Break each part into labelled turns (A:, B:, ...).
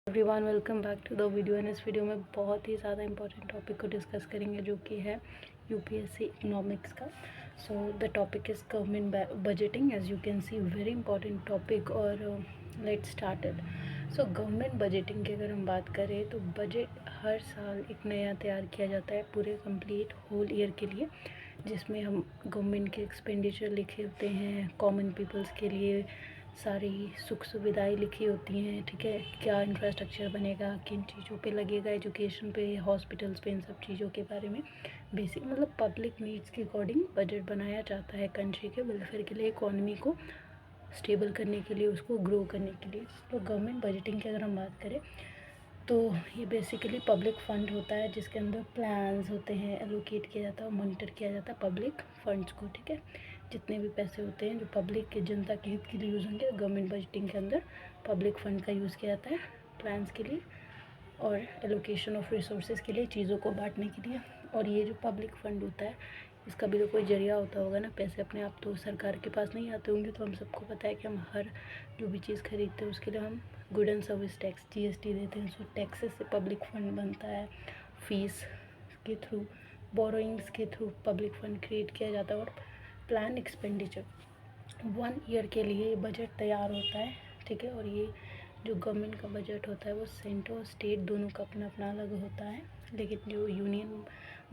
A: Everyone welcome back to the video. And इस video में बहुत ही ज़्यादा इंपॉर्टेंट टॉपिक को डिस्कस करेंगे जो कि है यूपीएससी इकोनॉमिक्स का। So the topic is government budgeting. As you can see very important topic. और let's start it. So government budgeting की अगर हम बात करें तो बजट हर साल एक नया तैयार किया जाता है पूरे कंप्लीट होल ईयर के लिए, जिसमें हम गवर्नमेंट के एक्सपेंडिचर लिखे होते हैं, कॉमन पीपल्स के लिए सारी सुख सुविधाएं लिखी होती हैं। ठीक है, क्या इंफ्रास्ट्रक्चर बनेगा, किन चीज़ों पे लगेगा, एजुकेशन पे, हॉस्पिटल्स पे, इन सब चीज़ों के बारे में बेसिक मतलब पब्लिक नीड्स के अकॉर्डिंग बजट बनाया जाता है कंट्री के वेलफेयर के लिए, इकोनॉमी को स्टेबल करने के लिए, उसको ग्रो करने के लिए। तो गवर्नमेंट बजटिंग की अगर हम बात करें तो ये बेसिकली पब्लिक फंड होता है जिसके अंदर प्लान्स होते हैं, एलोकेट किया जाता है और मॉनिटर किया जाता है पब्लिक फंड्स को। ठीक है, जितने भी पैसे होते हैं जो पब्लिक के जनता के हित के लिए यूज़ होंगे, गवर्नमेंट बजटिंग के अंदर पब्लिक फंड का यूज़ किया जाता है प्लान्स के लिए और एलोकेशन ऑफ रिसोर्सेज के लिए, चीज़ों को बांटने के लिए। और ये जो पब्लिक फंड होता है इसका भी तो कोई जरिया होता होगा ना, पैसे अपने आप तो सरकार के पास नहीं आते होंगे। तो हम सबको पता है कि हम हर जो भी चीज़ खरीदते हैं उसके लिए हम good and service tax GST देते हैं। सो टैक्सेस से पब्लिक फंड बनता है, फीस के थ्रू, बोरोइंग्स के थ्रू पब्लिक फंड क्रिएट किया जाता है। और प्लान एक्सपेंडिचर 1 ईयर के लिए बजट तैयार होता है। ठीक है, और ये जो गवर्नमेंट का बजट होता है वो सेंटर और स्टेट दोनों का अपना अपना अलग होता है, लेकिन जो यूनियन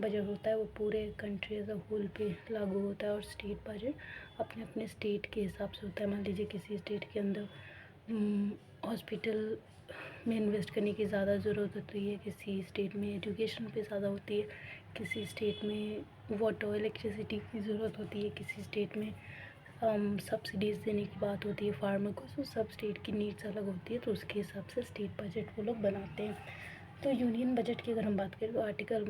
A: बजट होता है वो पूरे कंट्री एज अ होल पे लागू होता है। और स्टेट बजट अपने अपने स्टेट के हिसाब से होता है। मान लीजिए किसी स्टेट के अंदर हॉस्पिटल में इन्वेस्ट करने की ज़्यादा ज़रूरत होती है, किसी स्टेट में एजुकेशन पे ज़्यादा होती है, किसी स्टेट में वाटर इलेक्ट्रिसिटी की ज़रूरत होती है, किसी स्टेट में सब्सिडीज़ देने की बात होती है फार्मर को। तो सब स्टेट की नीड्स अलग होती है, तो उसके हिसाब से स्टेट बजट वो लोग बनाते हैं। तो यूनियन बजट की अगर हम बात करें तो आर्टिकल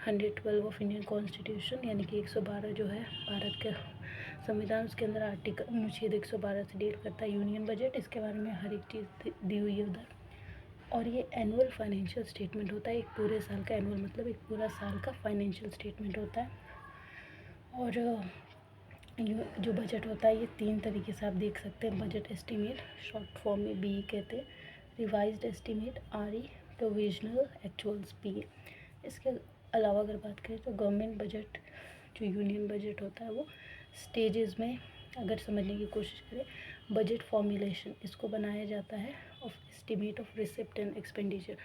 A: 112 ऑफ इंडियन कॉन्स्टिट्यूशन यानी कि 112 जो है भारत का संविधान, उसके अंदर आर्टिकल अनुच्छेद 112 से डील करता है यूनियन बजट। इसके बारे में हर एक चीज़ दी हुई है उधर। और ये एनुअल फाइनेंशियल स्टेटमेंट होता है, एक पूरे साल का, एनुअल मतलब एक पूरा साल का फाइनेंशियल स्टेटमेंट होता है। और जो बजट होता है ये 3 तरीके से आप देख सकते हैं। बजट एस्टीमेट, शॉर्ट फॉर्म में बी कहते हैं, रिवाइज्ड एस्टीमेट आरई, प्रोविजनल एक्चुअल्स पी। इसके अलावा अगर बात करें तो गवर्नमेंट बजट जो यूनियन बजट होता है वो स्टेजेस में अगर समझने की कोशिश करें, बजट फॉर्मुलेशन इसको बनाया जाता है of estimate of receipt and expenditure.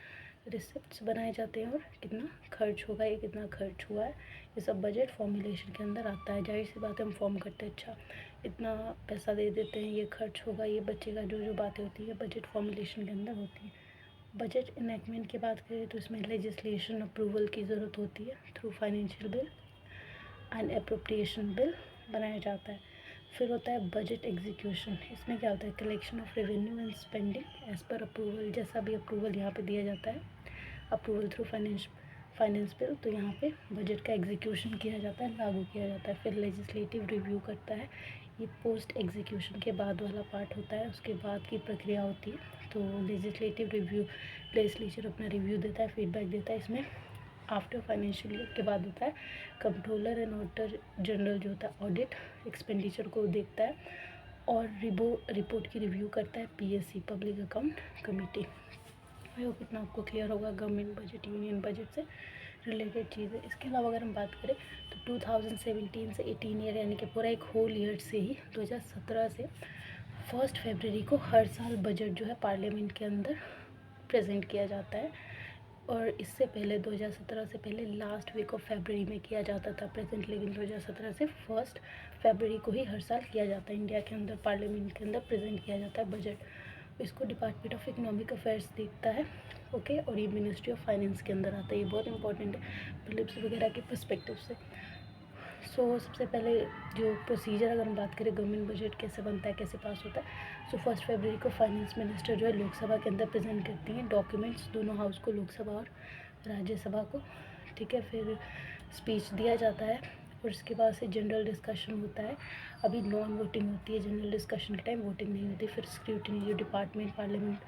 A: Receipts बनाए जाते हैं और कितना खर्च होगा, ये कितना खर्च हुआ है, ये सब बजट फॉर्मुलेशन के अंदर आता है। जाहिर सी बात है, हम फॉर्म करते हैं, अच्छा इतना पैसा दे देते हैं, ये खर्च होगा, ये बचेगा, जो जो बातें होती है बजट फॉर्मुलेशन के अंदर होती है। बजट इनैक्टमेंट की बात करें तो इसमें लेजिस्लेशन अप्रूवल की ज़रूरत होती है through financial bill and appropriation bill बनाया जाता है। फिर होता है बजट एग्जीक्यूशन। इसमें क्या होता है, collection of revenue and spending as per approval. जैसा भी अप्रूवल यहाँ पे दिया जाता है, अप्रूवल थ्रू फाइनेंस बिल, तो यहाँ पे बजट का एग्जीक्यूशन किया जाता है, लागू किया जाता है। फिर लेजिस्लेटिव रिव्यू करता है, ये पोस्ट एग्जीक्यूशन के बाद वाला पार्ट होता है, उसके बाद की प्रक्रिया होती है। तो लेजिस्लेटिव रिव्यू, लेजिस्लेचर अपना रिव्यू देता है, फीडबैक देता है। इसमें आफ्टर फाइनेंशियल ईयर के बाद होता है कंट्रोलर एंड ऑडिटर जनरल जो होता है ऑडिट एक्सपेंडिचर को देखता है और रिपोर्ट की रिव्यू करता है PSC, public account committee. I hope इतना आपको क्लियर होगा गवर्नमेंट बजट यूनियन बजट से रिलेटेड चीज़ें। इसके अलावा अगर हम बात करें तो 2017 से 18 ईयर यानी कि पूरा एक होल ईयर से ही 2017 से 1 फरवरी को हर साल बजट जो है पार्लियामेंट के अंदर प्रेजेंट किया जाता है। और इससे पहले 2017 से पहले लास्ट वीक ऑफ फरवरी में किया जाता था प्रेजेंट, लेकिन 2017 से 1 फरवरी को ही हर साल किया जाता है। इंडिया के अंदर पार्लियामेंट के अंदर प्रेजेंट किया जाता है बजट। इसको डिपार्टमेंट ऑफ इकोनॉमिक अफेयर्स देखता है। ओके, और ये मिनिस्ट्री ऑफ फाइनेंस के अंदर आता है। ये बहुत इंपॉर्टेंट है प्रीलिम्स वगैरह के पर्सपेक्टिव से। सबसे पहले जो प्रोसीजर अगर हम बात करें गवर्नमेंट बजट कैसे बनता है, कैसे पास होता है। 1 फरवरी को फाइनेंस मिनिस्टर जो है लोकसभा के अंदर प्रेजेंट करती हैं डॉक्यूमेंट्स, दोनों हाउस को, लोकसभा और राज्यसभा को। ठीक है, फिर स्पीच दिया जाता है और इसके बाद से जनरल डिस्कशन होता है। अभी नॉन वोटिंग होती है जनरल डिस्कशन के टाइम, वोटिंग नहीं होती। फिर स्क्रूटनी जो डिपार्टमेंट पार्लियामेंट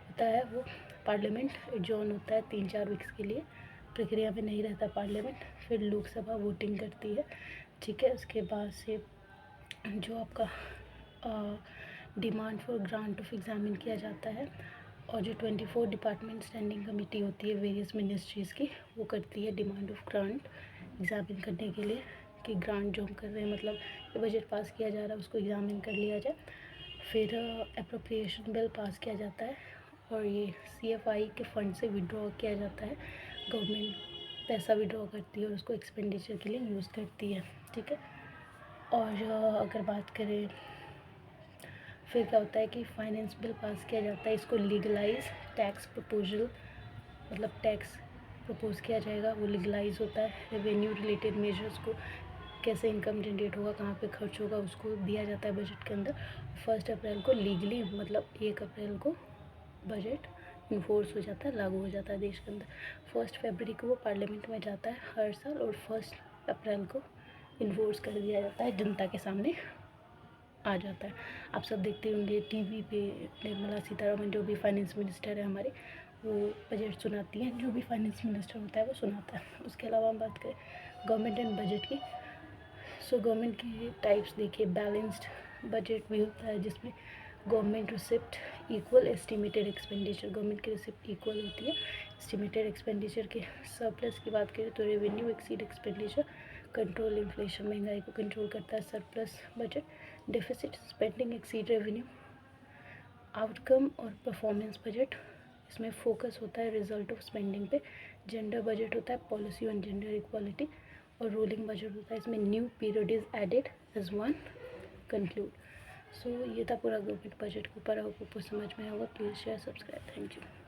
A: होता है वो पार्लियामेंट एडजॉर्न होता है 3-4 वीक्स के लिए, प्रक्रिया में नहीं रहता पार्लियामेंट। फिर लोकसभा वोटिंग करती है। ठीक है, उसके बाद से जो आपका demand for grant of examine किया जाता है और जो 24 डिपार्टमेंट स्टैंडिंग कमेटी होती है वेरियस मिनिस्ट्रीज़ की, वो करती है डिमांड ऑफ ग्रांट एग्जामिन करने के लिए कि ग्रांट जो हम कर रहे हैं, मतलब ये बजट पास किया जा रहा है, उसको एग्जामिन कर लिया जाए। फिर अप्रोप्रिएशन बिल पास किया जाता है और ये CFI के फंड से विड्रॉ किया जाता है। गवर्नमेंट पैसा विड्रॉ करती है और उसको एक्सपेंडिचर के लिए यूज़ करती है, ठीक है। और अगर बात करें फिर क्या होता है कि फाइनेंस बिल पास किया जाता है, इसको लीगलाइज टैक्स प्रपोजल, मतलब टैक्स प्रपोज किया जाएगा, वो लीगलाइज होता है। रेवेन्यू रिलेटेड मेजर्स को, कैसे इनकम जनरेट होगा, कहाँ पे खर्च होगा, उसको दिया जाता है बजट के अंदर। 1 अप्रैल को लीगली, मतलब 1 अप्रैल को बजट इन्फोर्स हो जाता है, लागू हो जाता है देश के अंदर। 1 फरवरी को वो पार्लियामेंट में जाता है हर साल और 1 अप्रैल को इन्फोर्स कर दिया जाता है, जनता के सामने आ जाता है। आप सब देखते होंगे टीवी पे निर्मला सीतारमण जो भी फाइनेंस मिनिस्टर है हमारे, वो बजट सुनाती हैं। जो भी फाइनेंस मिनिस्टर होता है वो सुनाता है। उसके अलावा हम बात करें गवर्नमेंट एंड बजट की, सो गवर्नमेंट की टाइप्स देखिए, बैलेंस्ड बजट भी होता है जिसमें government receipt equal estimated expenditure, government की रिसिप्ट इक्वल होती है एस्टिमेटेड एक्सपेंडिचर के। सरप्लस की बात करें तो revenue exceed expenditure, control inflation, महंगाई को कंट्रोल करता है surplus budget. Deficit spending exceed revenue. Outcome और परफॉर्मेंस बजट, इसमें फोकस होता है रिजल्ट ऑफ स्पेंडिंग पे। जेंडर बजट होता है पॉलिसी ऑन जेंडर इक्वालिटी। और रूलिंग बजट होता है, इसमें new period is added as one conclude. सो ये था पूरा गवर्नमेंट बजट के ऊपर। आपको समझ में आएगा। Please share, subscribe. Thank you.